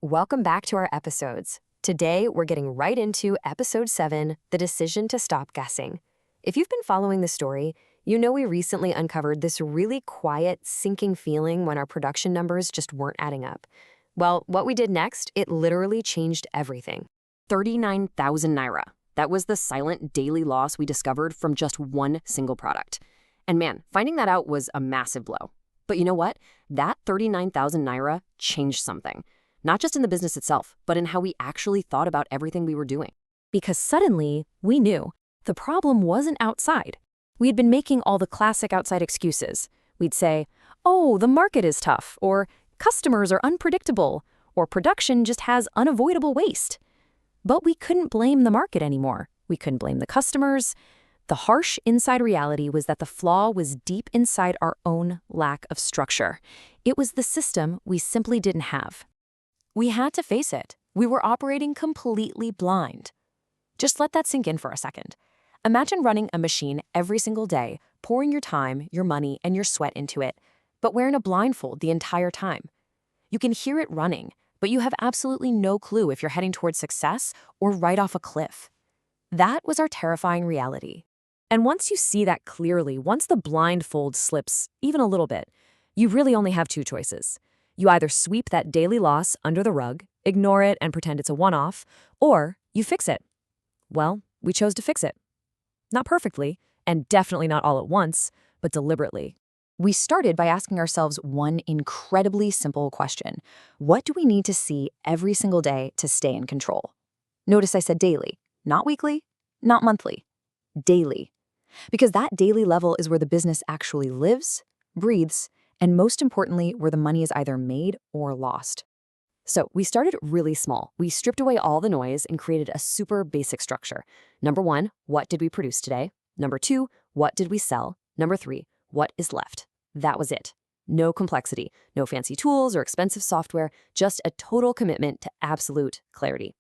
Welcome back to our episodes. Today, we're getting right into episode 7, The Decision to Stop Guessing. If you've been following the story, you know we recently uncovered this really quiet, sinking feeling when our production numbers just weren't adding up. Well, what we did next, it literally changed everything. 39,000 naira. That was the silent daily loss we discovered from just one single product. And man, finding that out was a massive blow. But you know what? That 39,000 naira changed something. Not just in the business itself, but in how we actually thought about everything we were doing. Because suddenly, we knew the problem wasn't outside. We had been making all the classic outside excuses. We'd say, oh, the market is tough, or customers are unpredictable, or production just has unavoidable waste. But we couldn't blame the market anymore. We couldn't blame the customers. The harsh inside reality was that the flaw was deep inside our own lack of structure. It was the system we simply didn't have. We had to face it. We were operating completely blind. Just let that sink in for a second. Imagine running a machine every single day, pouring your time, your money, and your sweat into it, but wearing a blindfold the entire time. You can hear it running, but you have absolutely no clue if you're heading towards success or right off a cliff. That was our terrifying reality. And once you see that clearly, once the blindfold slips even a little bit, you really only have two choices. You either sweep that daily loss under the rug, ignore it and pretend it's a one-off, or you fix it. Well, we chose to fix it. Not perfectly, and definitely not all at once, but deliberately. We started by asking ourselves one incredibly simple question. What do we need to see every single day to stay in control? Notice I said daily, not weekly, not monthly. Daily. Because that daily level is where the business actually lives, breathes, and most importantly, where the money is either made or lost. So we started really small. We stripped away all the noise and created a super basic structure. Number 1, what did we produce today? Number 2, what did we sell? Number 3, what is left? That was it. No complexity, no fancy tools or expensive software, just a total commitment to absolute clarity.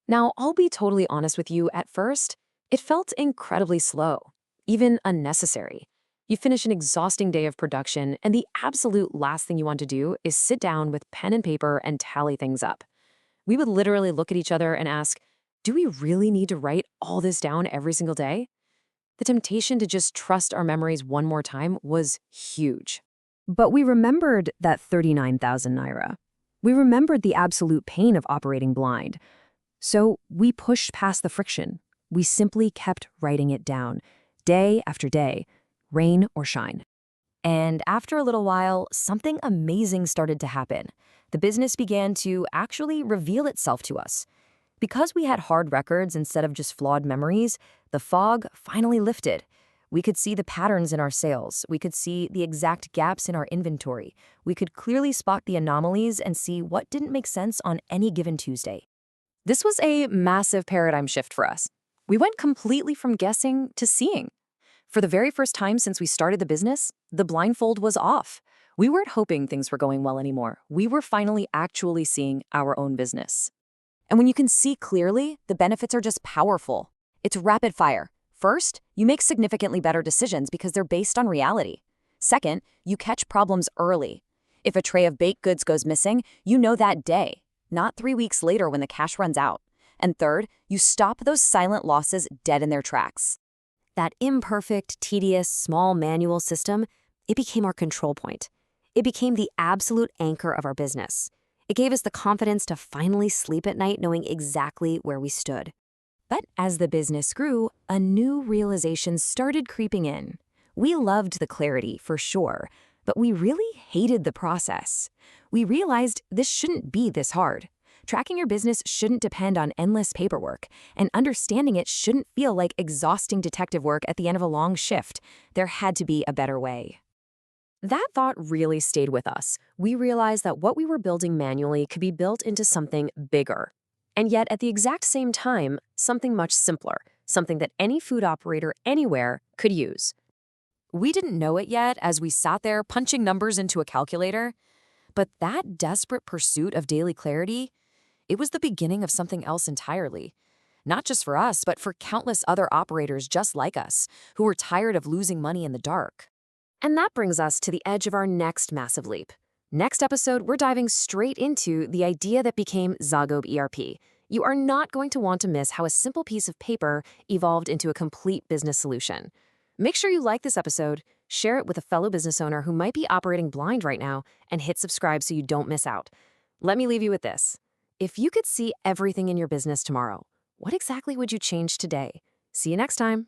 Now, I'll be totally honest with you, at first, it felt incredibly slow, even unnecessary. You finish an exhausting day of production, and the absolute last thing you want to do is sit down with pen and paper and tally things up. We would literally look at each other and ask, do we really need to write all this down every single day? The temptation to just trust our memories one more time was huge. But we remembered that 39,000 naira. We remembered the absolute pain of operating blind. So we pushed past the friction. We simply kept writing it down, day after day, rain or shine. And after a little while, something amazing started to happen. The business began to actually reveal itself to us. Because we had hard records instead of just flawed memories, the fog finally lifted. We could see the patterns in our sales. We could see the exact gaps in our inventory. We could clearly spot the anomalies and see what didn't make sense on any given Tuesday. This was a massive paradigm shift for us. We went completely from guessing to seeing. For the very first time since we started the business, the blindfold was off. We weren't hoping things were going well anymore. We were finally actually seeing our own business. And when you can see clearly, the benefits are just powerful. It's rapid fire. First, you make significantly better decisions because they're based on reality. Second, you catch problems early. If a tray of baked goods goes missing, you know that day, not 3 weeks later when the cash runs out. And third, you stop those silent losses dead in their tracks. That imperfect, tedious, small manual system, it became our control point. It became the absolute anchor of our business. It gave us the confidence to finally sleep at night knowing exactly where we stood. But as the business grew, a new realization started creeping in. We loved the clarity, for sure, but we really hated the process. We realized this shouldn't be this hard. Tracking your business shouldn't depend on endless paperwork, and understanding it shouldn't feel like exhausting detective work at the end of a long shift. There had to be a better way. That thought really stayed with us. We realized that what we were building manually could be built into something bigger. And yet, at the exact same time, something much simpler, something that any food operator anywhere could use. We didn't know it yet as we sat there punching numbers into a calculator, but that desperate pursuit of daily clarity, it was the beginning of something else entirely. Not just for us, but for countless other operators just like us, who were tired of losing money in the dark. And that brings us to the edge of our next massive leap. Next episode, we're diving straight into the idea that became ZAAGOB ERP. You are not going to want to miss how a simple piece of paper evolved into a complete business solution. Make sure you like this episode, share it with a fellow business owner who might be operating blind right now, and hit subscribe so you don't miss out. Let me leave you with this. If you could see everything in your business tomorrow, what exactly would you change today? See you next time.